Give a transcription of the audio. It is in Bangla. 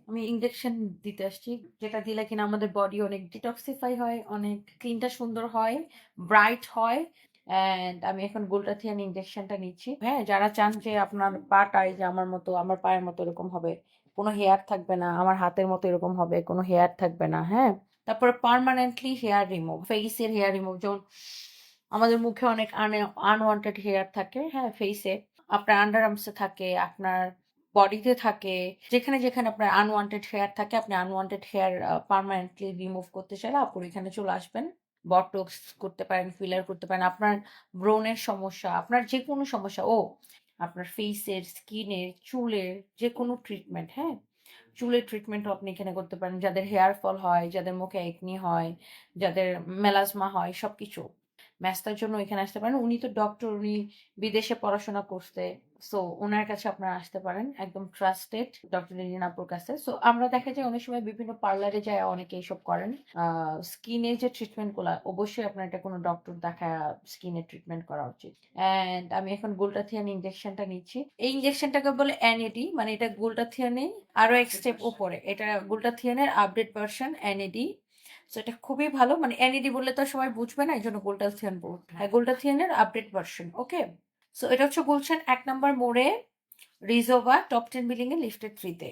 আমি ইনজেকশন দিতে আসছি, যেটা দিলে কিনা আমাদের বডি অনেক ডিটক্সিফাই হয়, অনেক স্কিনটা সুন্দর হয়, ব্রাইট হয়। অ্যান্ড আমি এখন গ্লুটাথিয়ন ইনজেকশনটা নিচ্ছি। হ্যাঁ, যারা চান যে আপনার পাটা এই যে আমার মতো, আমার পায়ের মতো এরকম হবে, কোনো হেয়ার থাকবে না, আমার হাতের মতো এরকম হবে, কোনো হেয়ার থাকবে না। হ্যাঁ, তারপরে পার্মানেন্টলি হেয়ার রিমুভ, ফেসের হেয়ার রিমুভ, যেমন আমাদের মুখে অনেক আনওয়ান্টেড হেয়ার থাকে, হ্যাঁ, ফেসে, আপনার আন্ডার আর্মসে থাকে, আপনার বডিতে থাকে, যেখানে যেখানে আপনার আনওয়ান্টেড হেয়ার থাকে, আপনি আনওয়ান্টেড হেয়ার পার্মানেন্টলি রিমুভ করতে চাইলে আপুর এখানে চলে আসবেন। বটক্স করতে পারেন, ফিলার করতে পারেন, আপনার ব্রণের সমস্যা, আপনার যে কোনো সমস্যা, আপনার ফেসের, স্কিনের, চুলের যে কোনো ট্রিটমেন্ট, হ্যাঁ, চুলের ট্রিটমেন্টও আপনি এখানে করতে পারেন, যাদের হেয়ার ফল হয়, যাদের মুখে একনি হয়, যাদের মেলাজমা হয়, সবকিছু ম্যাস্তার জন্য এখানে আসতে পারেন। উনি তো ডক্টর, উনি বিদেশে পড়াশোনা করতে, সো ওনার কাছে আপনারা আসতে পারেন, একদম ট্রাস্টেড ডক্টর রিনা আপুর কাছে। সো আমরা দেখা যায় অনেক সময় বিভিন্ন পার্লারে যায় অনেকে এইসব করেন। স্কিনের যে ট্রিটমেন্ট গুলা, অবশ্যই আপনার এটা কোনো ডক্টর দেখায় স্কিনের ট্রিটমেন্ট করা উচিত। অ্যান্ড আমি এখন গ্লুটাথিয়ন ইনজেকশনটা নিচ্ছি। এই ইনজেকশনটাকে বলে এনএডি, মানে এটা গ্লুটাথিয়নে আরো এক স্টেপ উপরে, এটা গ্লুটাথিয়নের আপডেট ভার্সন এনএডি। সো এটা খুবই ভালো, মানে এনইডি বললে তো সবাই বুঝবে না, এই জন্য গোল্ডাথিয়ন বলবো। হ্যাঁ, গোল্ডাথিয়নের আপডেট ভার্সন। ওকে, সো এটা হচ্ছে গুলশান 1 নম্বর মোড়ে, রিজোভা টপ 10 বিল্ডিং এ লিফটেড 3 তে।